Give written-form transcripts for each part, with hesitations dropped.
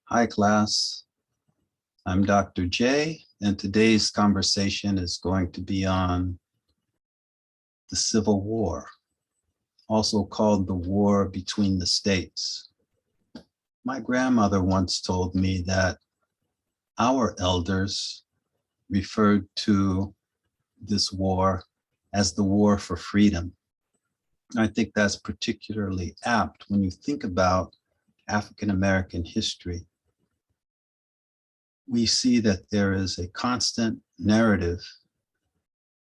Hi, class. I'm Dr. J, and today's conversation is going to be on the Civil War, also called the War Between the States. My grandmother once told me that our elders referred to this war as the War for Freedom. I think that's particularly apt when you think about African American history. We see that there is a constant narrative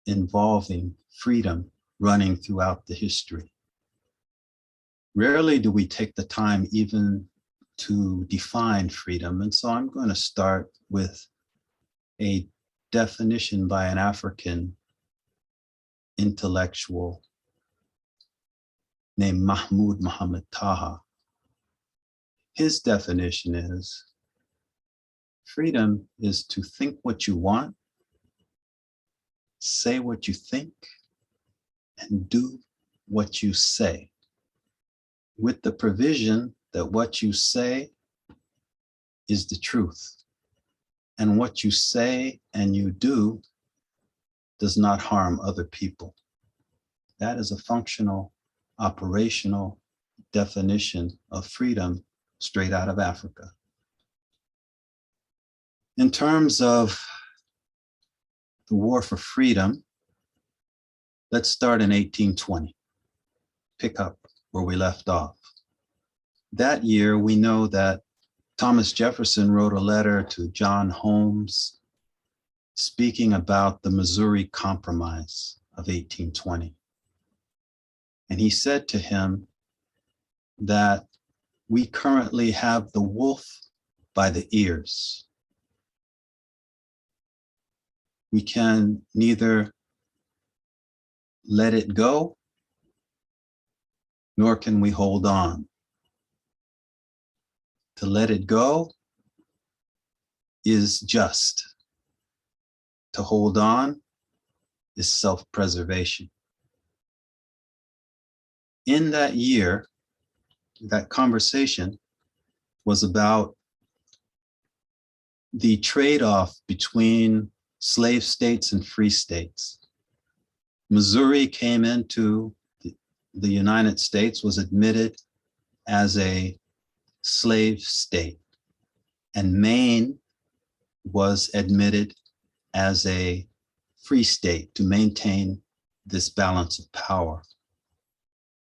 involving freedom running throughout the history. Rarely do we take the time even to define freedom. And so I'm going to start with a definition by an African intellectual named Mahmoud Muhammad Taha. His definition is freedom is to think what you want, say what you think, and do what you say, with the provision that what you say is the truth, and what you say and you do does not harm other people. That is a functional, operational definition of freedom straight out of Africa. In terms of the war for freedom, let's start in 1820, pick up where we left off. That year, we know that Thomas Jefferson wrote a letter to John Holmes speaking about the Missouri Compromise of 1820. And he said to him that we currently have the wolf by the ears. We can neither let it go, nor can we hold on. To let it go is just. To hold on is self-preservation. In that year, that conversation was about the trade-off between slave states and free states. Missouri came into the United States, was admitted as a slave state, and Maine was admitted as a free state to maintain this balance of power.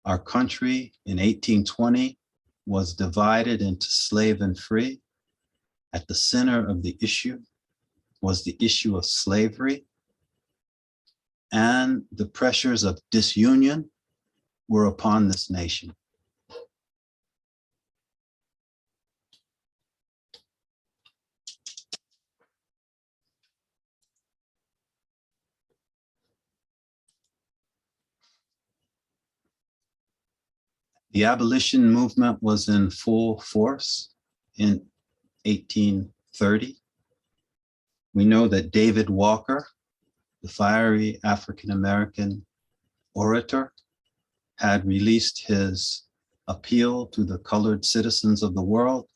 Our country in 1820 was divided into slave and free. At the center of the issue was the issue of slavery, and the pressures of disunion were upon this nation. The abolition movement was in full force in 1830. We know that David Walker, the fiery African-American orator, had released his appeal to the colored citizens of the world,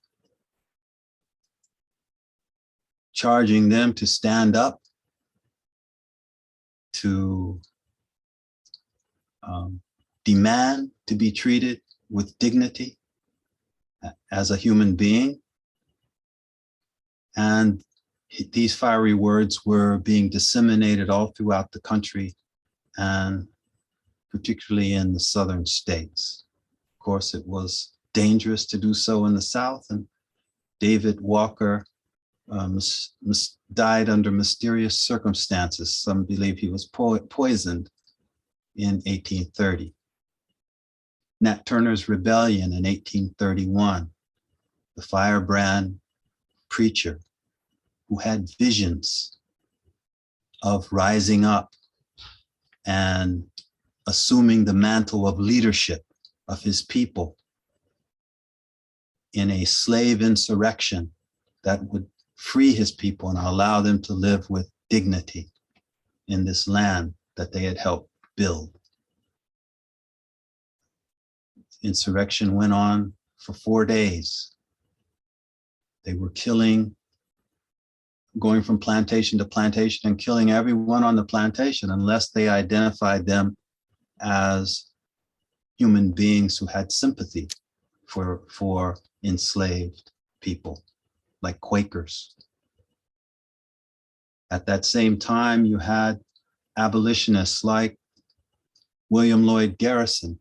charging them to stand up, to demand to be treated with dignity as a human being. And these fiery words were being disseminated all throughout the country, and particularly in the southern states. Of course, it was dangerous to do so in the South, and David Walker died under mysterious circumstances. Some believe he was poisoned in 1830. Nat Turner's rebellion in 1831, the firebrand preacher who had visions of rising up and assuming the mantle of leadership of his people in a slave insurrection that would free his people and allow them to live with dignity in this land that they had helped build. Insurrection went on for 4 days. They were going from plantation to plantation and killing everyone on the plantation unless they identified them as human beings who had sympathy for enslaved people, like Quakers. At that same time, you had abolitionists like William Lloyd Garrison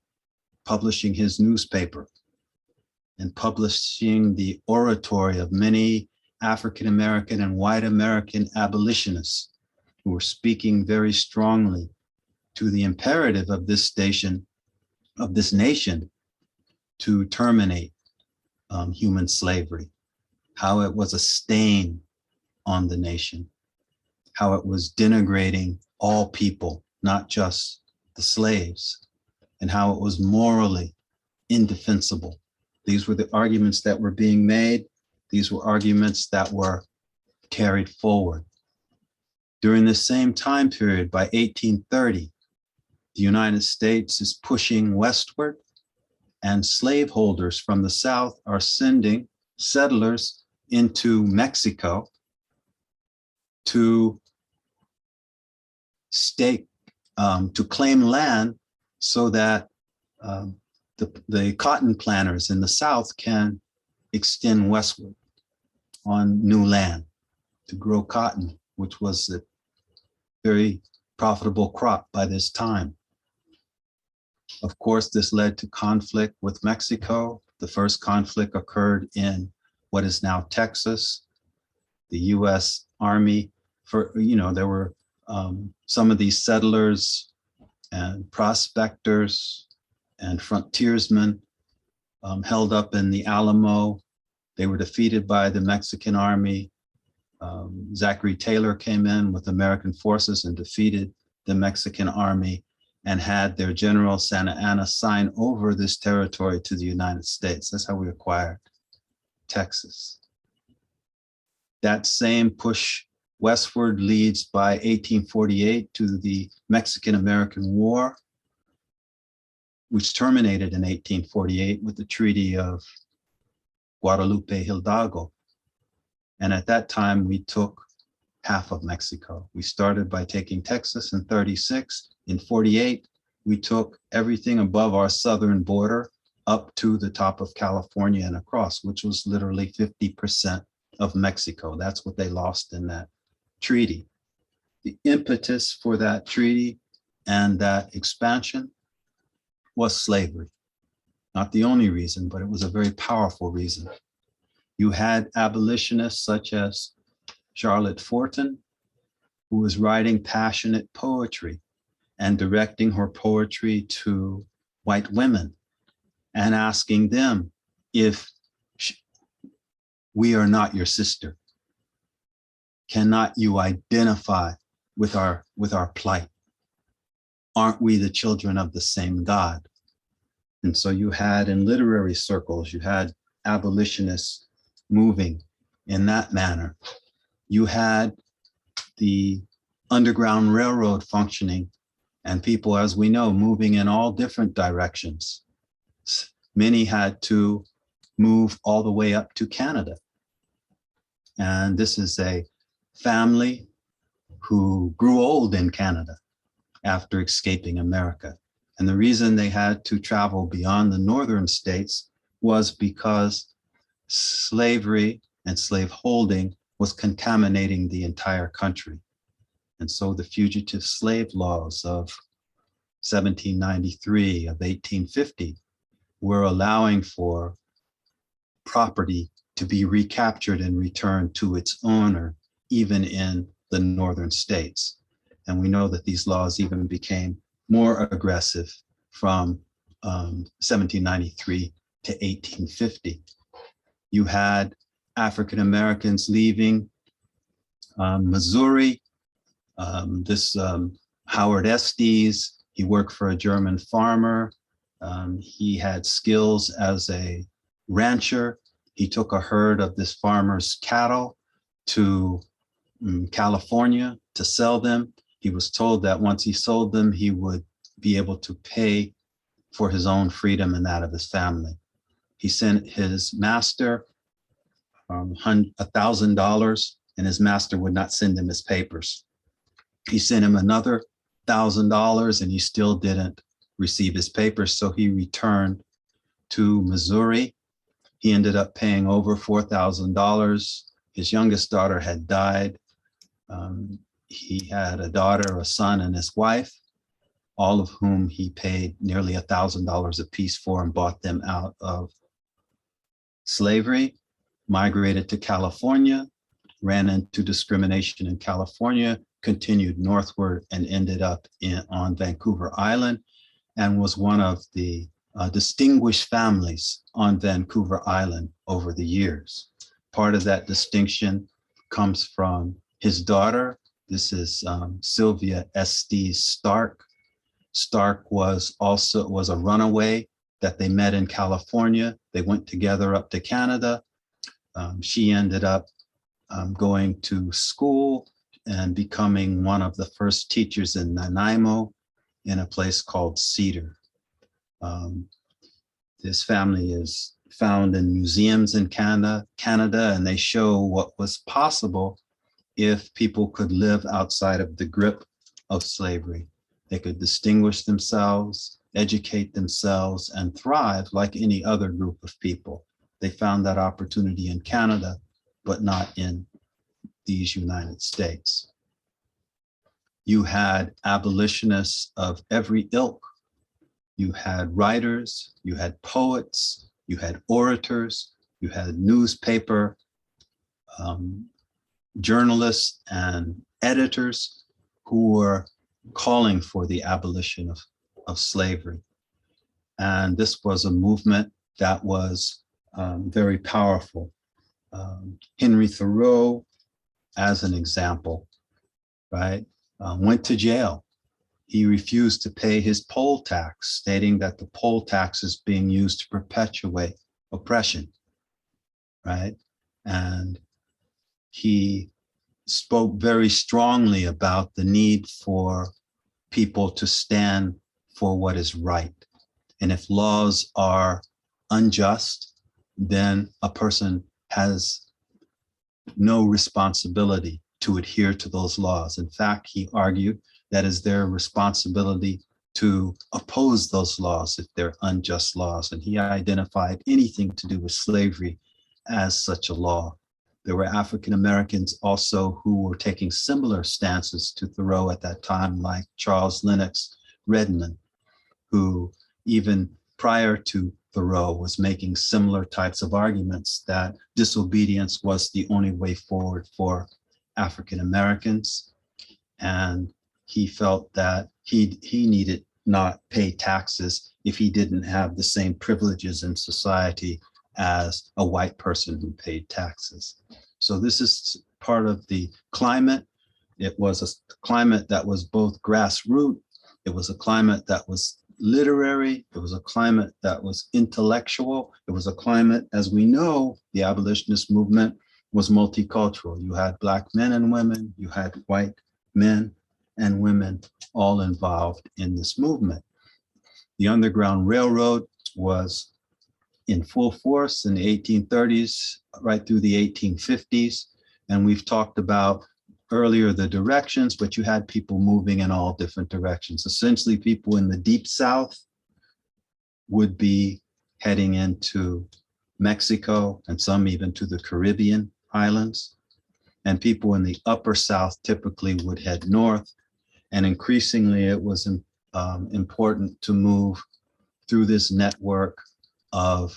publishing his newspaper and publishing the oratory of many African American and white American abolitionists who were speaking very strongly to the imperative of this nation, to terminate human slavery, how it was a stain on the nation, how it was denigrating all people, not just the slaves, and how it was morally indefensible. These were the arguments that were being made. These were arguments that were carried forward. During the same time period, by 1830, the United States is pushing westward, and slaveholders from the South are sending settlers into Mexico to to claim land so that the cotton planters in the South can extend westward on new land to grow cotton, which was a very profitable crop by this time. Of course, this led to conflict with Mexico. The first conflict occurred in what is now Texas. The US Army, there were some of these settlers and prospectors and frontiersmen held up in the Alamo. They were defeated by the Mexican army. Zachary Taylor came in with American forces and defeated the Mexican army and had their general Santa Anna sign over this territory to the United States. That's how we acquired Texas. That same push westward leads by 1848 to the Mexican-American War, which terminated in 1848 with the Treaty of Guadalupe Hidalgo. And at that time, we took half of Mexico. We started by taking Texas in 36. In 48, we took everything above our southern border up to the top of California and across, which was literally 50% of Mexico. That's what they lost in that treaty. The impetus for that treaty and that expansion was slavery. Not the only reason, but it was a very powerful reason. You had abolitionists such as Charlotte Fortin, who was writing passionate poetry and directing her poetry to white women and asking them if we are not your sister. Cannot you identify with our plight? Aren't we the children of the same God? And so you had in literary circles, you had abolitionists moving in that manner. You had the Underground Railroad functioning and people, as we know, moving in all different directions. Many had to move all the way up to Canada. And this is a family who grew old in Canada after escaping America. And the reason they had to travel beyond the northern states was because slavery and slaveholding was contaminating the entire country. And so the fugitive slave laws of 1793, of 1850, were allowing for property to be recaptured and returned to its owner, even in the northern states. And we know that these laws even became more aggressive from 1793 to 1850. You had African Americans leaving Missouri. Howard Estes, he worked for a German farmer. He had skills as a rancher. He took a herd of this farmer's cattle to California to sell them. He was told that once he sold them, he would be able to pay for his own freedom and that of his family. He sent his master $1,000, and his master would not send him his papers. He sent him another $1,000, and he still didn't receive his papers. So he returned to Missouri. He ended up paying over $4,000. His youngest daughter had died. He had a daughter, a son, and his wife, all of whom he paid nearly $1,000 apiece for and bought them out of slavery, migrated to California, ran into discrimination in California, continued northward, and ended up on Vancouver Island, and was one of the distinguished families on Vancouver Island over the years. Part of that distinction comes from his daughter. This is Sylvia Estes Stark. Stark was a runaway that they met in California. They went together up to Canada. She ended up going to school and becoming one of the first teachers in Nanaimo in a place called Cedar. This family is found in museums in Canada, and they show what was possible if people could live outside of the grip of slavery. They could distinguish themselves, educate themselves, and thrive like any other group of people. They found that opportunity in Canada, but not in these United States. You had abolitionists of every ilk. You had writers, you had poets, you had orators, you had newspaper journalists and editors who were calling for the abolition of slavery. And this was a movement that was very powerful. Henry Thoreau, as an example, right, went to jail. He refused to pay his poll tax, stating that the poll tax is being used to perpetuate oppression, right? And he spoke very strongly about the need for people to stand for what is right. And if laws are unjust, then a person has no responsibility to adhere to those laws. In fact, he argued that is their responsibility to oppose those laws if they're unjust laws. And he identified anything to do with slavery as such a law. There were African Americans also who were taking similar stances to Thoreau at that time, like Charles Lennox Redmond, who even prior to Thoreau was making similar types of arguments that disobedience was the only way forward for African Americans. And he felt that he needed not pay taxes if he didn't have the same privileges in society as a white person who paid taxes. So this is part of the climate. It was a climate that was both grassroots, it was a climate that was literary, it was a climate that was intellectual, it was a climate, as we know, the abolitionist movement was multicultural. You had Black men and women, you had white men and women all involved in this movement. The Underground Railroad was in full force in the 1830s, right through the 1850s. And we've talked about earlier the directions, but you had people moving in all different directions. Essentially, people in the deep South would be heading into Mexico and some even to the Caribbean islands. And people in the upper South typically would head north. And increasingly, it was important to move through this network of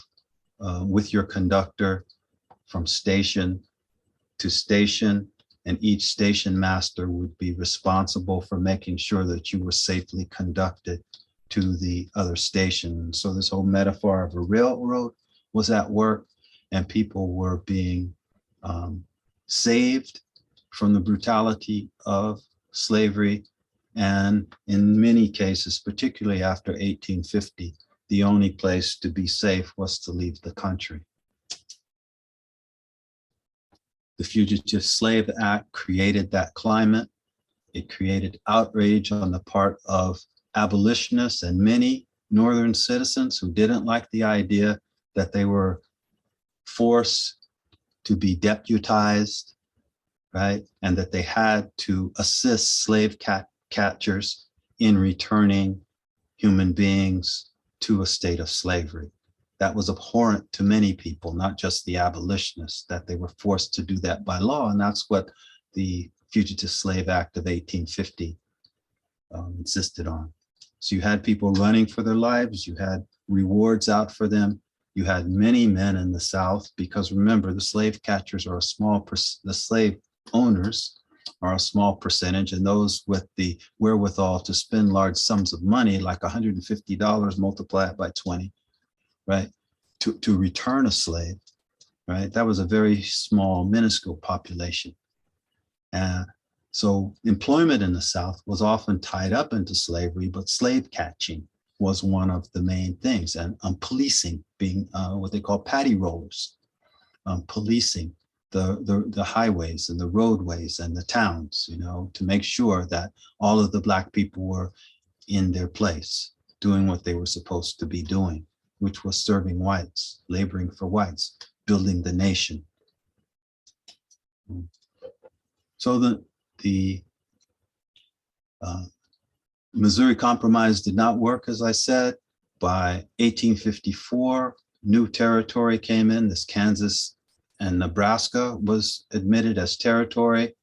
with your conductor from station to station, and each station master would be responsible for making sure that you were safely conducted to the other station. So this whole metaphor of a railroad was at work, and people were being saved from the brutality of slavery. And in many cases, particularly after 1850, the only place to be safe was to leave the country. The Fugitive Slave Act created that climate. It created outrage on the part of abolitionists and many Northern citizens who didn't like the idea that they were forced to be deputized, right? And that they had to assist slave catchers in returning human beings to a state of slavery. That was abhorrent to many people, not just the abolitionists, that they were forced to do that by law. And that's what the Fugitive Slave Act of 1850 insisted on. So you had people running for their lives, you had rewards out for them, you had many men in the South, because remember, the slave catchers are the slave owners are a small percentage, and those with the wherewithal to spend large sums of money, like $150, multiply it by 20, right, to return a slave, right? That was a very small, minuscule population. So employment in the South was often tied up into slavery, but slave catching was one of the main things, and policing, being what they call paddy rollers, policing the highways and the roadways and the towns, to make sure that all of the Black people were in their place, doing what they were supposed to be doing, which was serving whites, laboring for whites, building the nation. So the Missouri Compromise did not work, as I said. By 1854, new territory came in. This Kansas and Nebraska was admitted as territory,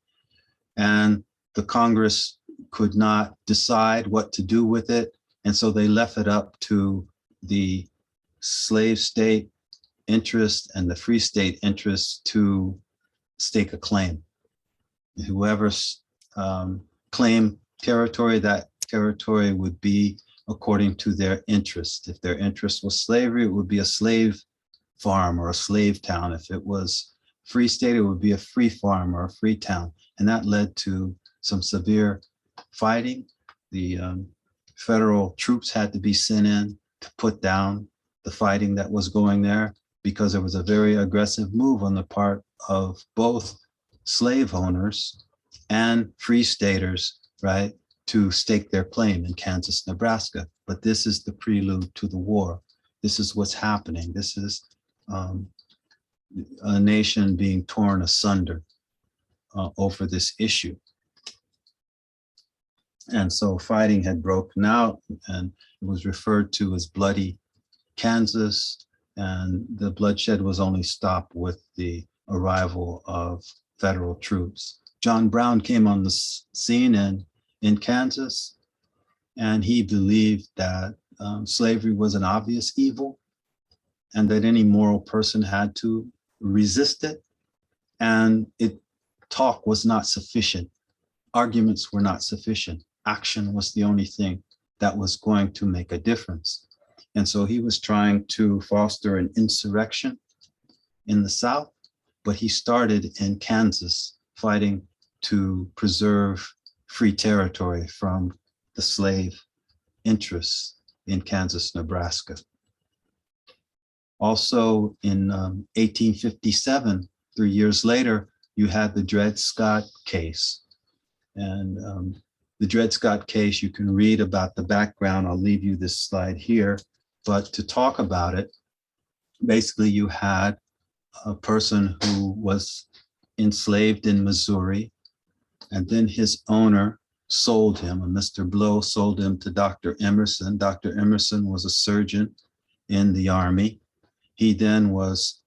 and the Congress could not decide what to do with it. And so they left it up to the slave state interest and the free state interest to stake a claim. Whoever claimed territory, that territory would be according to their interest. If their interest was slavery, it would be a slave farm or a slave town. If it was free state, it would be a free farm or a free town. And that led to some severe fighting. The federal troops had to be sent in to put down the fighting that was going there, because there was a very aggressive move on the part of both slave owners and free staters, right, to stake their claim in Kansas, Nebraska. But this is the prelude to the war. This is what's happening. This is a nation being torn asunder over this issue. And so fighting had broken out, and it was referred to as Bloody Kansas, and the bloodshed was only stopped with the arrival of federal troops. John Brown came on the scene in Kansas, and he believed that slavery was an obvious evil and that any moral person had to resist it. And talk was not sufficient. Arguments were not sufficient. Action was the only thing that was going to make a difference. And so he was trying to foster an insurrection in the South, but he started in Kansas fighting to preserve free territory from the slave interests in Kansas, Nebraska. Also in 1857, 3 years later, you had the Dred Scott case. And the Dred Scott case, you can read about the background. I'll leave you this slide here. But to talk about it, basically you had a person who was enslaved in Missouri, and then his owner sold him, and Mr. Blow sold him to Dr. Emerson. Dr. Emerson was a surgeon in the Army. He then was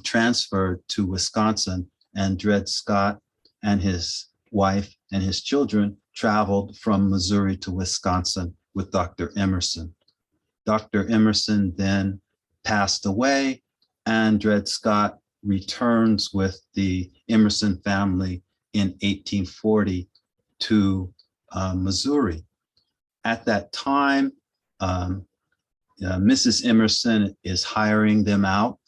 transferred to Wisconsin, and Dred Scott and his wife and his children traveled from Missouri to Wisconsin with Dr. Emerson. Dr. Emerson then passed away, and Dred Scott returns with the Emerson family in 1840 to Missouri. At that time, Mrs. Emerson is hiring them out,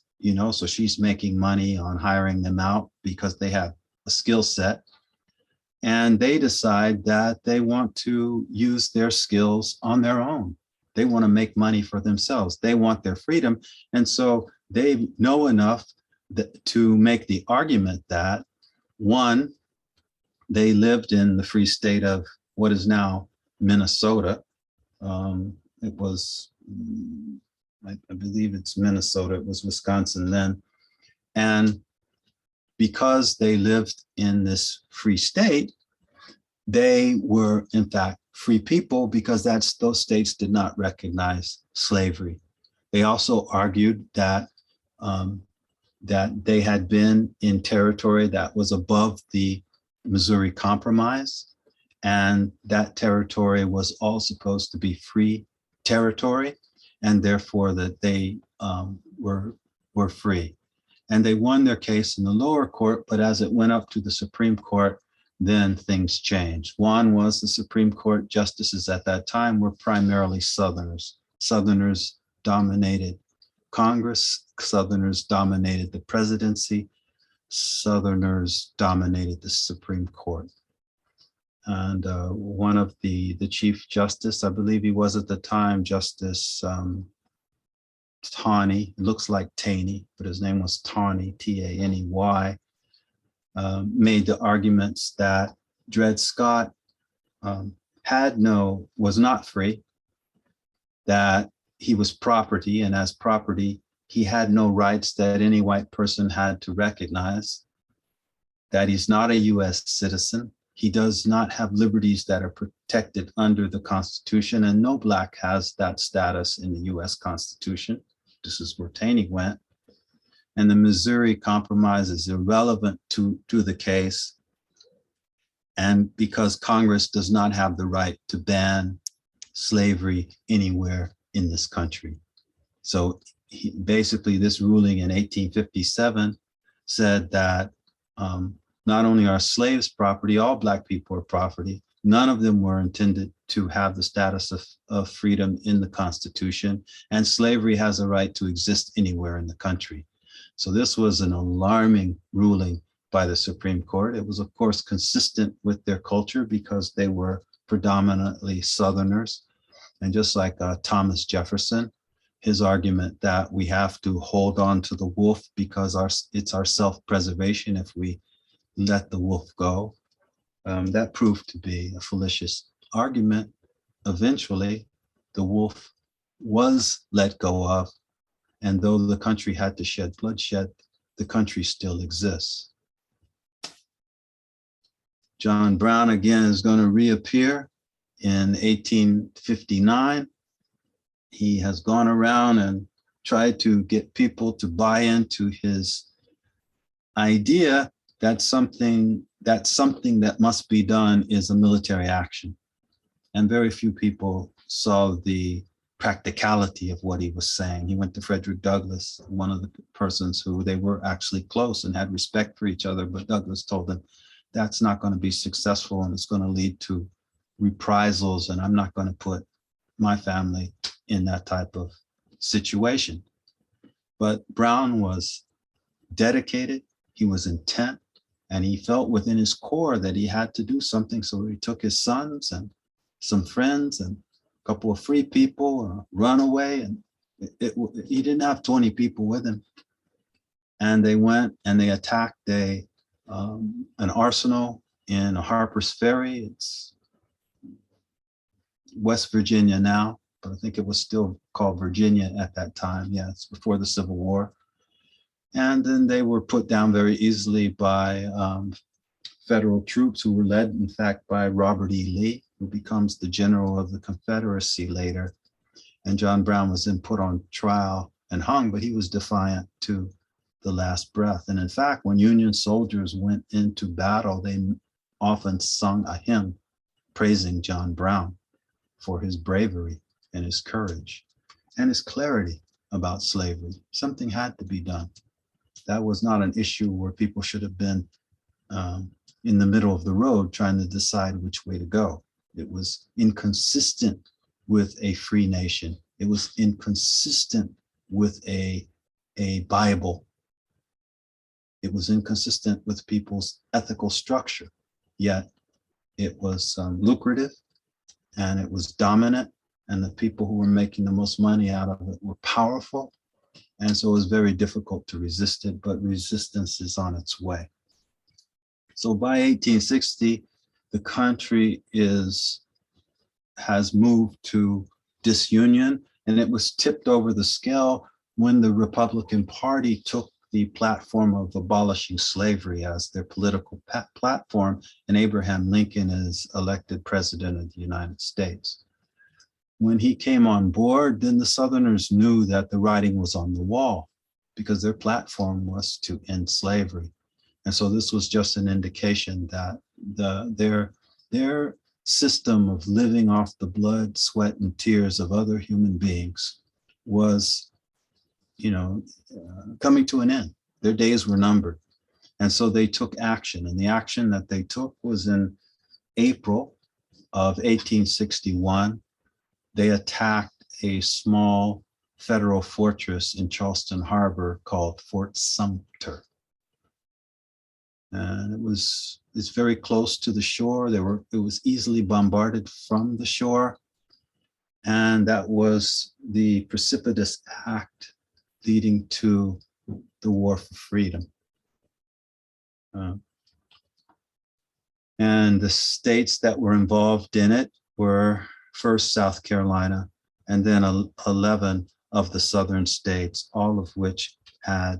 so she's making money on hiring them out because they have a skill set. And they decide that they want to use their skills on their own. They want to make money for themselves. They want their freedom. And so they know enough to make the argument that, one, they lived in the free state of what is now Minnesota. It was, I believe it's Minnesota. It was Wisconsin then. And because they lived in this free state, they were in fact free people because those states did not recognize slavery. They also argued that that they had been in territory that was above the Missouri Compromise, and that territory was all supposed to be free territory, and therefore that they were free. And they won their case in the lower court, but as it went up to the Supreme Court, then things changed. One was the Supreme Court justices at that time were primarily Southerners. Southerners dominated Congress, Southerners dominated the presidency, Southerners dominated the Supreme Court. And one of the Chief Justice, I believe he was at the time, Justice Taney, it looks like Taney, but his name was Taney, Taney, made the arguments that Dred Scott was not free, that he was property, and as property, he had no rights that any white person had to recognize, that he's not a US citizen, he does not have liberties that are protected under the Constitution, and no Black has that status in the US Constitution. This is where Taney went. And the Missouri Compromise is irrelevant to the case, and because Congress does not have the right to ban slavery anywhere in this country. So basically this ruling in 1857 said that not only are slaves property, all Black people are property. None of them were intended to have the status of freedom in the Constitution, and slavery has a right to exist anywhere in the country. So this was an alarming ruling by the Supreme Court. It was, of course, consistent with their culture because they were predominantly Southerners. And just like Thomas Jefferson, his argument that we have to hold on to the wolf because it's our self-preservation if we let the wolf go, that proved to be a fallacious argument. Eventually, the wolf was let go of, and though the country had to shed bloodshed, the country still exists. John Brown again is going to reappear in 1859. He has gone around and tried to get people to buy into his idea that something that must be done is a military action. And very few people saw the practicality of what he was saying. He went to Frederick Douglass, one of the persons who they were actually close and had respect for each other, but Douglass told him, that's not going to be successful and it's going to lead to reprisals, and I'm not going to put my family in that type of situation. But Brown was dedicated, he was intent, and he felt within his core that he had to do something. So he took his sons and some friends and a couple of free people, run away, and he didn't have 20 people with him. And they went and they attacked an arsenal in Harper's Ferry. It's West Virginia now, but I think it was still called Virginia at that time. Yeah, it's before the Civil War. And then they were put down very easily by federal troops who were led, in fact, by Robert E. Lee, who becomes the general of the Confederacy later. And John Brown was then put on trial and hung, but he was defiant to the last breath. And in fact, when Union soldiers went into battle, they often sung a hymn praising John Brown for his bravery and his courage and his clarity about slavery. Something had to be done. That was not an issue where people should have been in the middle of the road trying to decide which way to go. It was inconsistent with a free nation. It was inconsistent with a Bible. It was inconsistent with people's ethical structure, yet it was lucrative and it was dominant, and the people who were making the most money out of it were powerful. And so it was very difficult to resist it, but resistance is on its way. So by 1860, the country has moved to disunion, and it was tipped over the scale when the Republican Party took the platform of abolishing slavery as their political platform, and Abraham Lincoln is elected president of the United States. When he came on board, then the Southerners knew that the writing was on the wall because their platform was to end slavery. And so this was just an indication that their system of living off the blood, sweat, and tears of other human beings was, coming to an end. Their days were numbered. And so they took action. And the action that they took was in April of 1861. They attacked a small federal fortress in Charleston Harbor called Fort Sumter. And it's very close to the shore. It was easily bombarded from the shore. And that was the precipitous act leading to the War for Freedom. And the states that were involved in it were first South Carolina, and then 11 of the southern states, all of which had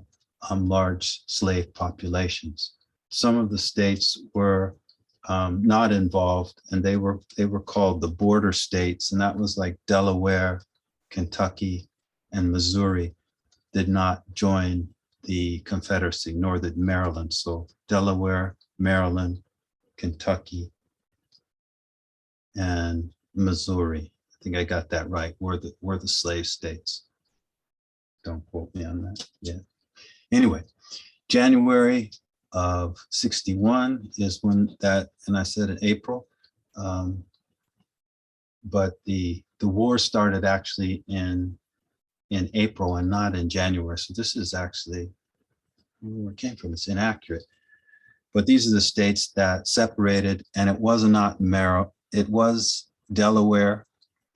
large slave populations. Some of the states were not involved, and they were called the border states, and that was like Delaware, Kentucky, and Missouri did not join the Confederacy, nor did Maryland. So Delaware, Maryland, Kentucky, and Missouri, I think I got that right, were the slave states. Don't quote me on that yet. Anyway, January of 61 is when that, and I said in April, but the war started actually in April and not in January. So this is actually where it came from. It's inaccurate. But these are the states that separated, and it was not Maryland. It was Delaware,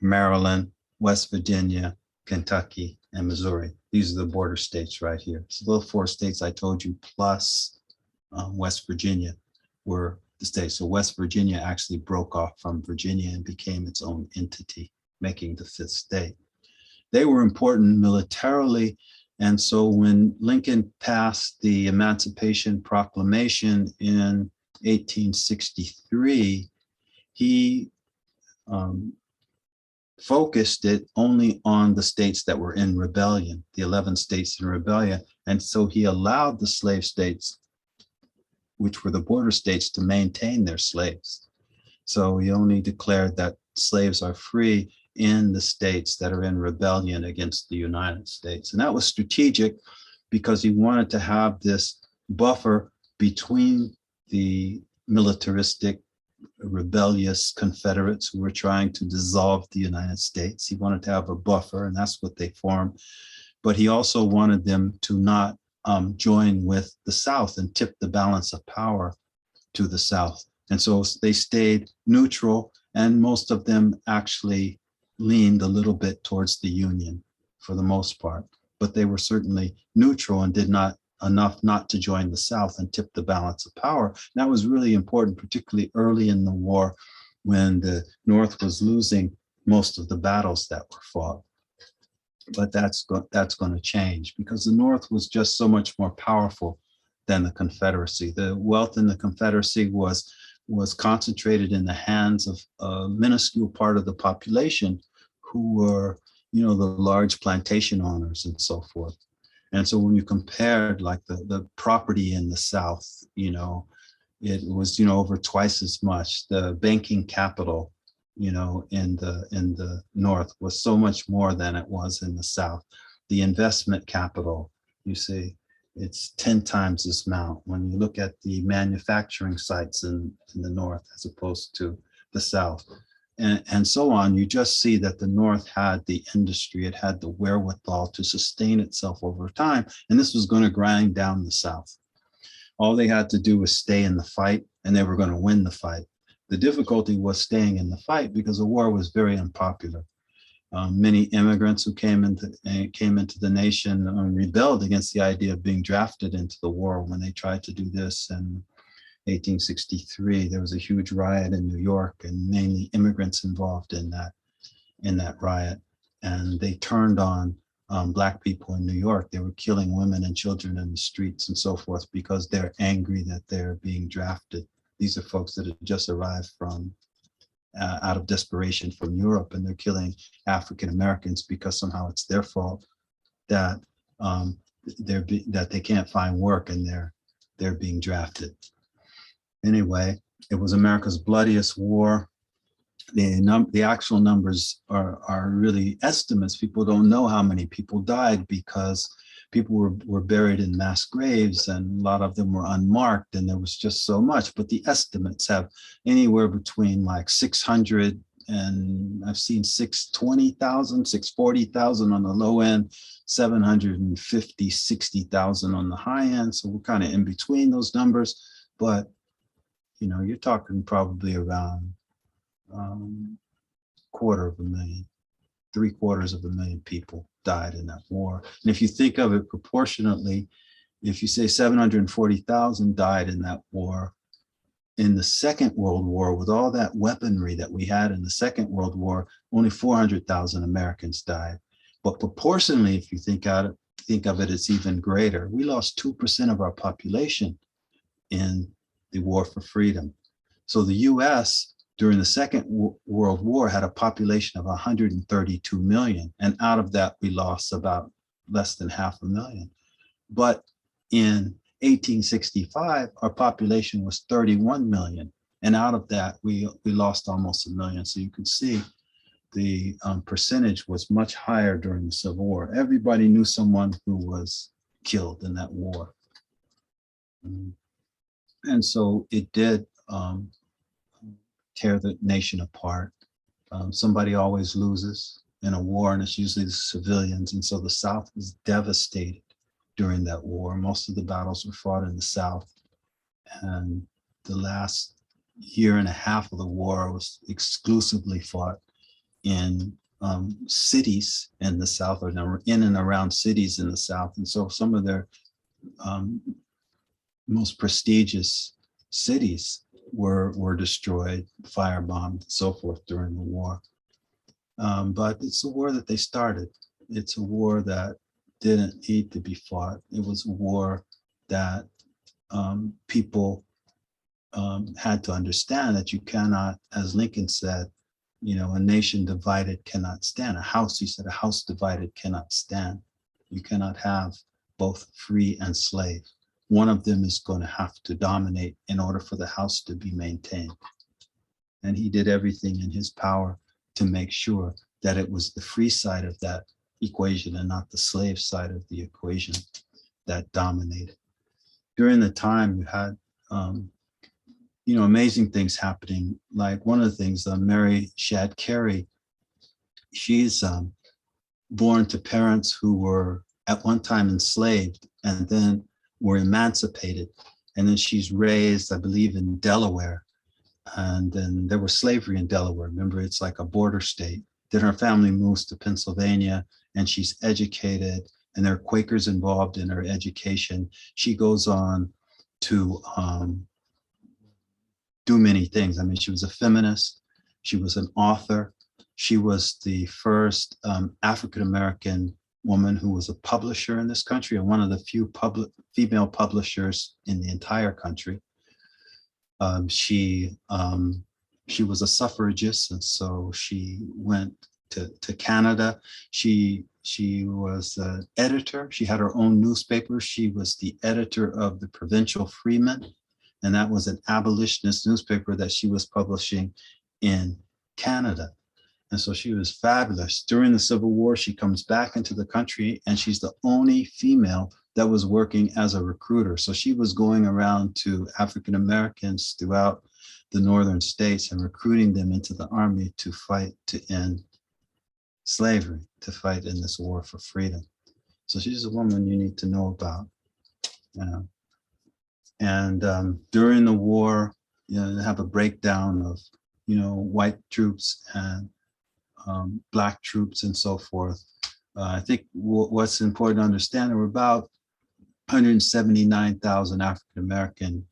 Maryland, West Virginia, Kentucky, and Missouri. These are the border states right here. So those 4 states I told you, plus West Virginia, were the states. So West Virginia actually broke off from Virginia and became its own entity, making the 5th state. They were important militarily. And so when Lincoln passed the Emancipation Proclamation in 1863, he focused it only on the states that were in rebellion, the 11 states in rebellion. And so he allowed the slave states, which were the border states, to maintain their slaves. So he only declared that slaves are free in the states that are in rebellion against the United States. And that was strategic because he wanted to have this buffer between the militaristic, rebellious Confederates who were trying to dissolve the United States. He wanted to have a buffer, and that's what they formed. But he also wanted them to not join with the South and tip the balance of power to the South. And so they stayed neutral, and most of them actually leaned a little bit towards the Union for the most part, but they were certainly neutral and did not enough not to join the South and tip the balance of power. And that was really important, particularly early in the war when the North was losing most of the battles that were fought. But that's going to change because the North was just so much more powerful than the Confederacy. The wealth in the Confederacy was concentrated in the hands of a minuscule part of the population who were, the large plantation owners and so forth. And so when you compared like the property in the South, it was, over twice as much. The banking capital, in the North was so much more than it was in the South. The investment capital, you see, it's 10 times this amount when you look at the manufacturing sites in the North as opposed to the South. And so on. You just see that the North had the industry, it had the wherewithal to sustain itself over time. And this was going to grind down the South. All they had to do was stay in the fight, and they were going to win the fight. The difficulty was staying in the fight because the war was very unpopular. Many immigrants who came into the nation rebelled against the idea of being drafted into the war when they tried to do this. And 1863, there was a huge riot in New York, and mainly immigrants involved in that riot. And they turned on Black people in New York. They were killing women and children in the streets and so forth because they're angry that they're being drafted. These are folks that have just arrived from out of desperation from Europe, and they're killing African Americans because somehow it's their fault that that they can't find work and they're being drafted. Anyway, it was America's bloodiest war. The actual numbers are really estimates. People don't know how many people died because people were buried in mass graves, and a lot of them were unmarked, and there was just so much. But the estimates have anywhere between like 600 and I've seen 620,000, 640,000 on the low end, 750, 60,000 on the high end. So we're kind of in between those numbers, but you know, you're talking probably around 250,000, 750,000 people died in that war. And if you think of it proportionately, if you say 740,000 died in that war, in the Second World War, with all that weaponry that we had in the Second World War, only 400,000 Americans died. But proportionally, if you think of it, it's even greater. We lost 2% of our population in the war for freedom. So the US during the Second World War had a population of 132 million. And out of that, we lost about less than 500,000. But in 1865, our population was 31 million. And out of that, we lost almost 1 million. So you can see the percentage was much higher during the Civil War. Everybody knew someone who was killed in that war. And so it did tear the nation apart. Somebody always loses in a war, and it's usually the civilians. And so the South was devastated during that war. Most of the battles were fought in the South. And the last year and a half of the war was exclusively fought in cities in the South, or in and around cities in the South. And so some of their most prestigious cities were destroyed, firebombed, and so forth during the war. But it's a war that they started. It's a war that didn't need to be fought. It was a war that people had to understand that you cannot, as Lincoln said, you know, a nation divided cannot stand. He said, a house divided cannot stand. You cannot have both free and slave. One of them is going to have to dominate in order for the house to be maintained. And he did everything in his power to make sure that it was the free side of that equation and not the slave side of the equation that dominated. During the time, you had, you know, amazing things happening. Like one of the things, Mary Shad Carey, she's born to parents who were at one time enslaved and then were emancipated. And then she's raised, I believe, in Delaware. And then there was slavery in Delaware. Remember, it's like a border state. Then her family moves to Pennsylvania and she's educated, and there are Quakers involved in her education. She goes on to do many things. I mean, she was a feminist. She was an author. She was the first African-American woman who was a publisher in this country, and one of the few female publishers in the entire country. She was a suffragist, and so she went to Canada. She was an editor. She had her own newspaper. She was the editor of the Provincial Freeman, and that was an abolitionist newspaper that she was publishing in Canada. And so she was fabulous. During the Civil War, she comes back into the country, and she's the only female that was working as a recruiter. So she was going around to African Americans throughout the northern states and recruiting them into the army to fight to end slavery, to fight in this war for freedom. So she's a woman you need to know about. And during the war, you know, they have a breakdown of, you know, white troops and Black troops and so forth. I think what's important to understand, there were about 179,000 African Americans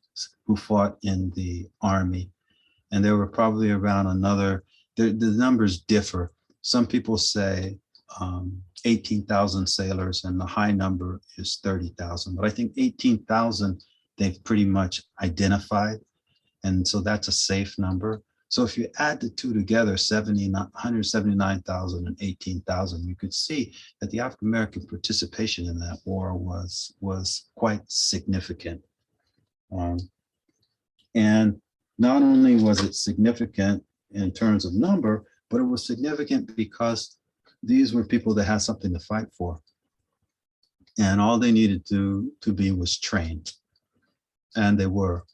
who fought in the army. And there were probably around another, the numbers differ. Some people say 18,000 sailors, and the high number is 30,000. But I think 18,000 they've pretty much identified, and so that's a safe number. So if you add the two together, 179,000 and 18,000, you could see that the African American participation in that war was quite significant. And not only was it significant in terms of number, but it was significant because these were people that had something to fight for. And all they needed to be was trained. And they were.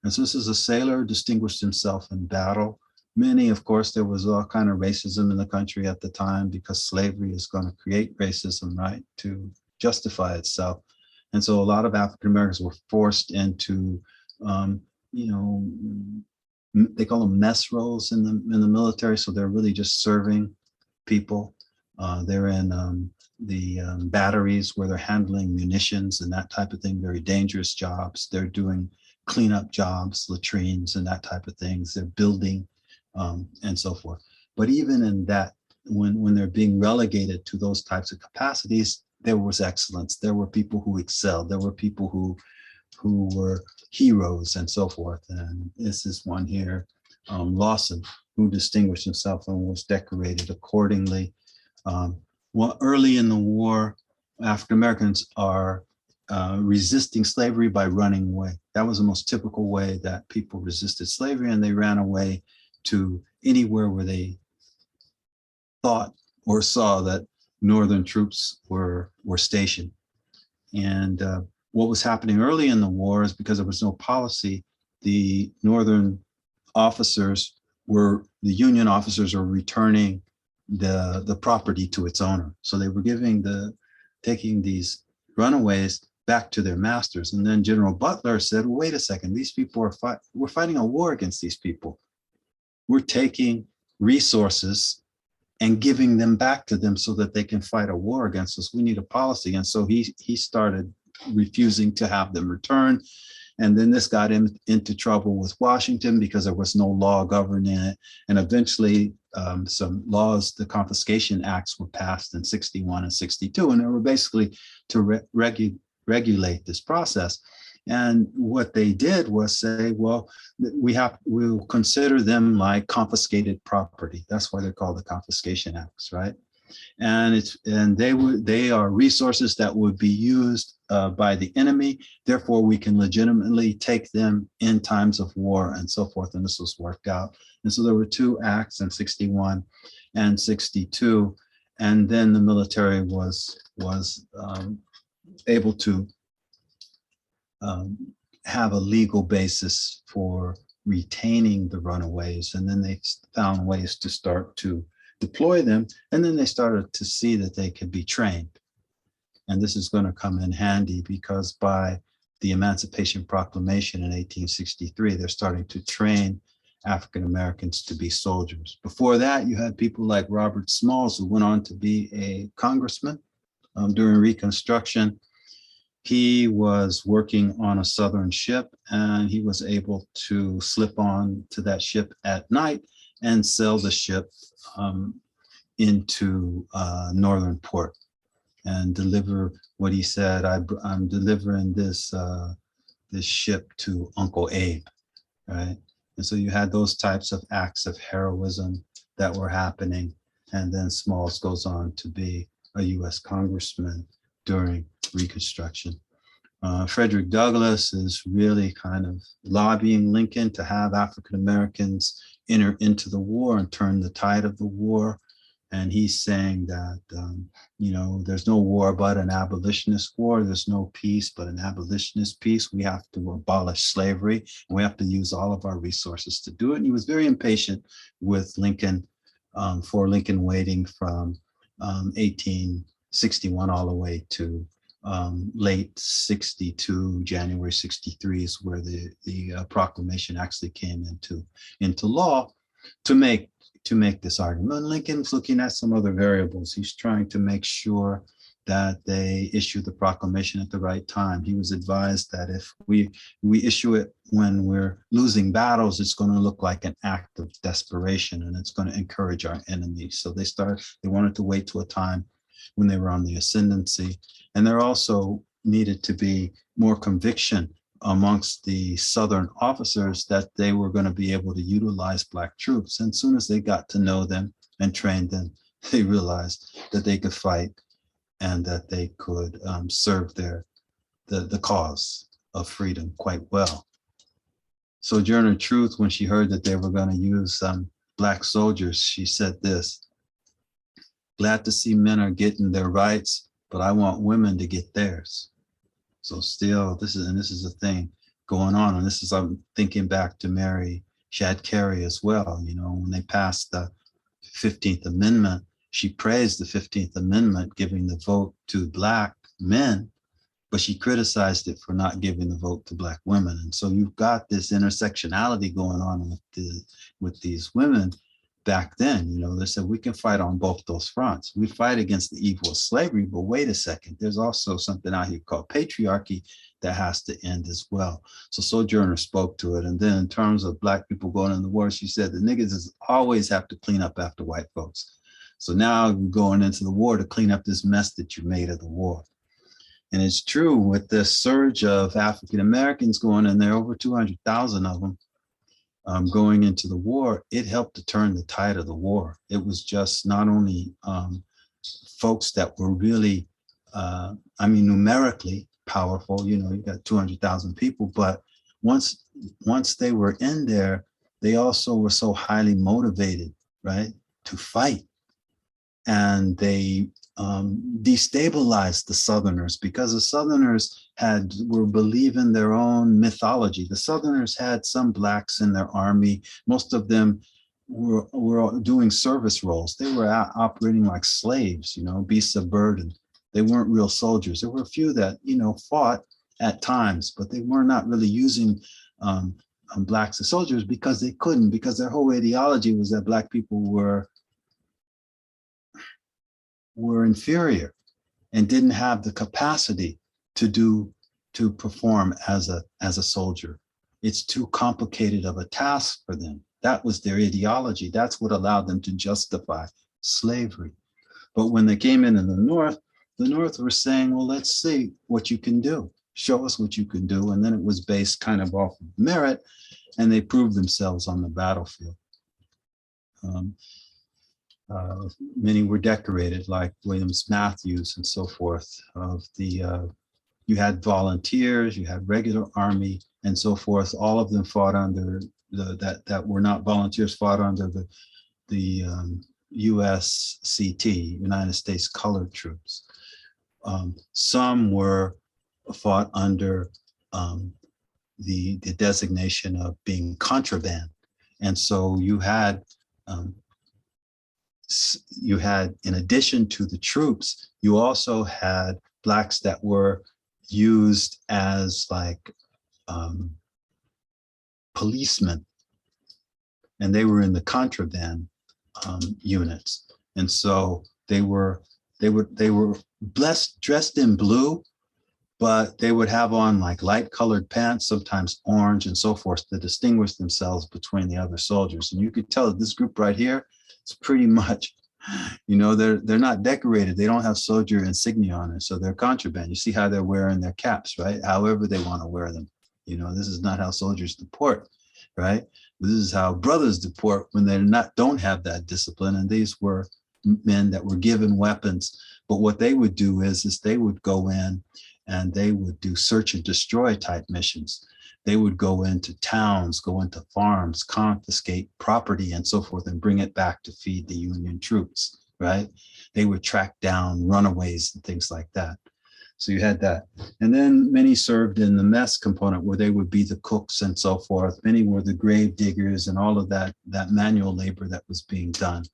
And so this is a sailor who distinguished himself in battle. Many, of course, there was all kind of racism in the country at the time because slavery is going to create racism, right, to justify itself. And so a lot of African Americans were forced into, they call them mess roles in the military. So they're really just serving people. They're in the batteries where they're handling munitions and that type of thing, very dangerous jobs. They're doing cleanup jobs, latrines and that type of things. They're building and so forth. But even in that, when they're being relegated to those types of capacities, there was excellence. There were people who excelled. There were people who were heroes and so forth. And this is one here, Lawson, who distinguished himself and was decorated accordingly. Well, early in the war, African Americans are resisting slavery by running away. That was the most typical way that people resisted slavery, and they ran away to anywhere where they thought or saw that Northern troops were stationed. And what was happening early in the war is because there was no policy, the Northern officers the Union officers were returning the property to its owner. So they were taking these runaways back to their masters. And then General Butler said, well, wait a second, these people we're fighting a war against these people. We're taking resources and giving them back to them so that they can fight a war against us. We need a policy. And so he started refusing to have them return. And then this got him into trouble with Washington because there was no law governing it. And eventually some laws, the Confiscation Acts, were passed in 61 and 62. And they were basically to regulate this process. And what they did was say, well, we'll consider them like confiscated property. That's why they're called the Confiscation Acts, right? And they are resources that would be used by the enemy. Therefore, we can legitimately take them in times of war and so forth. And this was worked out. And so there were two acts in 61 and 62. And then the military was able to have a legal basis for retaining the runaways. And then they found ways to start to deploy them. And then they started to see that they could be trained. And this is going to come in handy because by the Emancipation Proclamation in 1863, they're starting to train African Americans to be soldiers. Before that, you had people like Robert Smalls, who went on to be a congressman during Reconstruction. He was working on a Southern ship, and he was able to slip on to that ship at night and sail the ship into Northern port and deliver what he said, I'm delivering this ship to Uncle Abe, right? And so you had those types of acts of heroism that were happening. And then Smalls goes on to be a US congressman during Reconstruction. Frederick Douglass is really kind of lobbying Lincoln to have African Americans enter into the war and turn the tide of the war. And he's saying that, there's no war but an abolitionist war. There's no peace but an abolitionist peace. We have to abolish slavery, and we have to use all of our resources to do it. And he was very impatient with Lincoln, for Lincoln waiting from 1861 all the way to late 62, January 63 is where the proclamation actually came into law to make this argument. And Lincoln's looking at some other variables. He's trying to make sure that they issue the proclamation at the right time. He was advised that if we issue it when we're losing battles, it's going to look like an act of desperation, and it's going to encourage our enemies. So they wanted to wait till a time when they were on the ascendancy. And there also needed to be more conviction amongst the Southern officers that they were going to be able to utilize Black troops. And as soon as they got to know them and trained them, they realized that they could fight and that they could serve the cause of freedom quite well. Sojourner Truth, when she heard that they were going to use Black soldiers, she said this: "Glad to see men are getting their rights, but I want women to get theirs." So still, this is a thing going on. And this is, I'm thinking back to Mary Shad Carey as well. You know, when they passed the 15th Amendment, she praised the 15th Amendment, giving the vote to Black men, but she criticized it for not giving the vote to Black women. And so you've got this intersectionality going on with these women back then. You know, they said we can fight on both those fronts. We fight against the evil of slavery, but wait a second, there's also something out here called patriarchy that has to end as well. So Sojourner spoke to it. And then in terms of Black people going in the war, she said the niggas always have to clean up after white folks. So now you're going into the war to clean up this mess that you made of the war. And it's true, with the surge of African Americans going in there, over 200,000 of them, going into the war, it helped to turn the tide of the war. It was just not only folks that were really, numerically powerful, you know, you got 200,000 people, but once they were in there, they also were so highly motivated, right, to fight. And they destabilized the Southerners, because the Southerners were believing their own mythology. The Southerners had some Blacks in their army. Most of them were doing service roles. They were operating like slaves, you know, beasts of burden. They weren't real soldiers. There were a few that, you know, fought at times, but they were not really using Blacks as soldiers because they couldn't, because their whole ideology was that Black people were inferior and didn't have the capacity to perform as a soldier. It's too complicated of a task for them. That was their ideology. That's what allowed them to justify slavery. But when they came in the North were saying, well, let's see what you can do. Show us what you can do. And then it was based kind of off of merit, and they proved themselves on the battlefield. Many were decorated, like Williams Matthews and so forth. You had volunteers, you had regular army, and so forth. All of them fought under that were not volunteers, fought under the USCT, United States Colored Troops. Some were fought under the designation of being contraband, and so you had, in addition to the troops, you also had Blacks that were used as like policemen, and they were in the contraband units. And so they were dressed in blue, but they would have on like light colored pants, sometimes orange and so forth, to distinguish themselves between the other soldiers. And you could tell that this group right here, it's pretty much, you know, they're not decorated. They don't have soldier insignia on it. So they're contraband. You see how they're wearing their caps, right? However they want to wear them. You know, this is not how soldiers deport, right? This is how brothers deport when they don't have that discipline. And these were men that were given weapons. But what they would do is they would go in and they would do search and destroy type missions. They would go into towns, go into farms, confiscate property and so forth, and bring it back to feed the Union troops, right? They would track down runaways and things like that. So you had that. And then many served in the mess component, where they would be the cooks and so forth. Many were the grave diggers, and all of that manual labor that was being done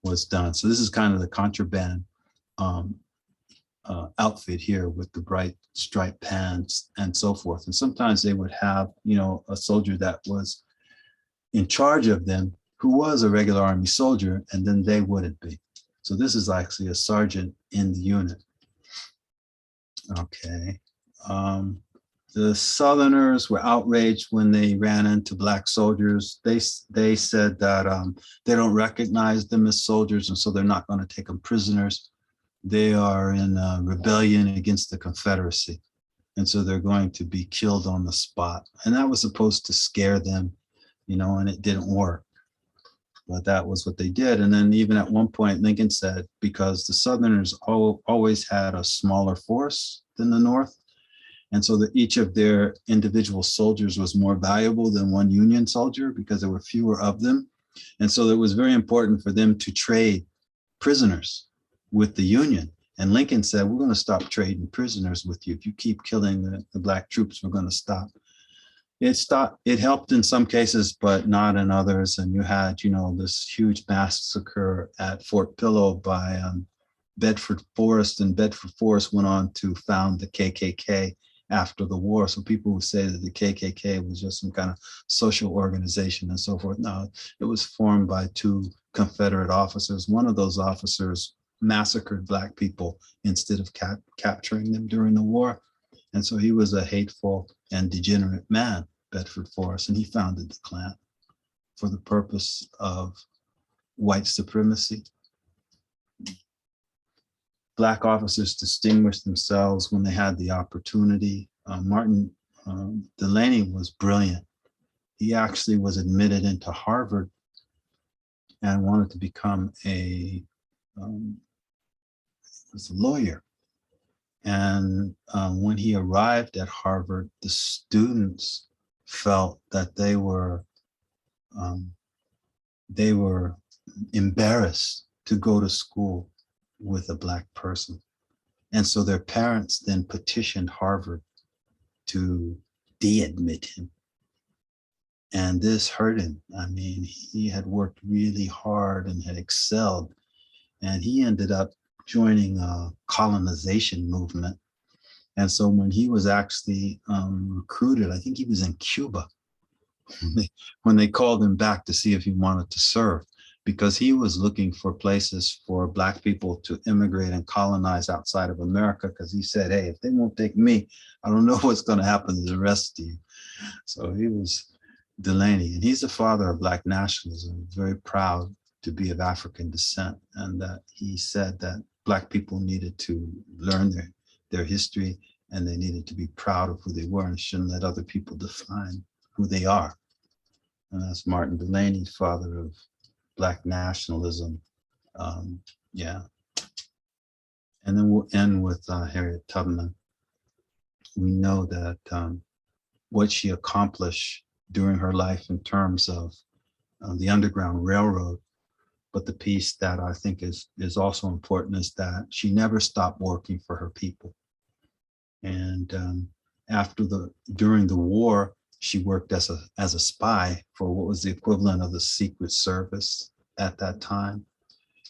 was done. So this is kind of the contraband outfit here with the bright striped pants and so forth. And sometimes they would have, you know, a soldier that was in charge of them who was a regular army soldier, and then they wouldn't be. So this is actually a sergeant in the unit. Okay. The Southerners were outraged when they ran into Black soldiers. They said that they don't recognize them as soldiers, and so they're not going to take them prisoners. they are in rebellion against the Confederacy. And so they're going to be killed on the spot. And that was supposed to scare them, and it didn't work. But that was what they did. And then even at one point, Lincoln said, because the Southerners always had a smaller force than the North, and so that each of their individual soldiers was more valuable than one Union soldier because there were fewer of them. And so it was very important for them to trade prisoners with the Union. And Lincoln said, we're going to stop trading prisoners with you. If you keep killing the black troops, we're going to stop. It helped in some cases, but not in others. And you had, this huge massacre at Fort Pillow by Bedford Forrest, and Bedford Forrest went on to found the KKK after the war. So people would say that the KKK was just some kind of social organization and so forth. No, it was formed by two Confederate officers. One of those officers massacred black people instead of capturing them during the war. And so he was a hateful and degenerate man, Bedford Forrest, and he founded the Klan for the purpose of white supremacy. Black officers distinguished themselves when they had the opportunity. Martin Delany was brilliant. He actually was admitted into Harvard and wanted to become a lawyer. And when he arrived at Harvard, the students felt that they were embarrassed to go to school with a black person. And so their parents then petitioned Harvard to de-admit him. And this hurt him. I mean, he had worked really hard and had excelled. And he ended up joining a colonization movement. And so when he was actually recruited, I think he was in Cuba, when they called him back to see if he wanted to serve, because he was looking for places for black people to immigrate and colonize outside of America, because he said, hey, if they won't take me, I don't know what's going to happen to the rest of you. So he was Delany, and he's the father of black nationalism, very proud to be of African descent, and that he said that black people needed to learn their history, and they needed to be proud of who they were and shouldn't let other people define who they are. And that's Martin Delany, father of black nationalism. Yeah. And then we'll end with Harriet Tubman. We know that what she accomplished during her life in terms of the Underground Railroad, but the piece that I think is also important is that she never stopped working for her people. And during the war, she worked as a spy for what was the equivalent of the Secret Service at that time.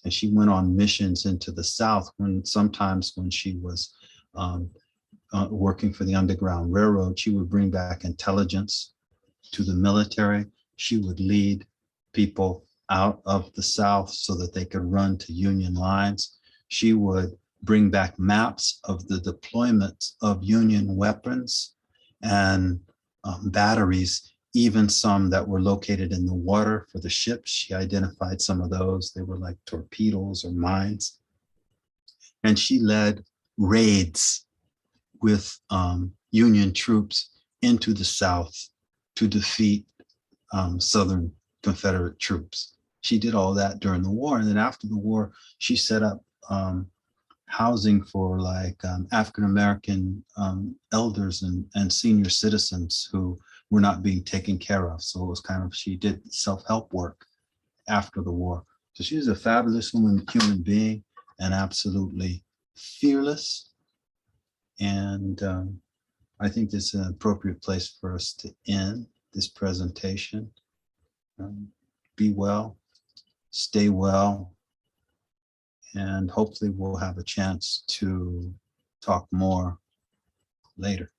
And she went on missions into the South sometimes when she was working for the Underground Railroad, she would bring back intelligence to the military. She would lead people out of the South so that they could run to Union lines. She would bring back maps of the deployment of Union weapons and batteries, even some that were located in the water for the ships. She identified some of those. They were like torpedoes or mines. And she led raids with Union troops into the South to defeat Southern Confederate troops. She did all that during the war. And then after the war, she set up housing for like African-American elders and senior citizens who were not being taken care of. So it was kind of, she did self-help work after the war. So she was a fabulous human being and absolutely fearless. And I think this is an appropriate place for us to end this presentation. Be well, stay well, and hopefully we'll have a chance to talk more later.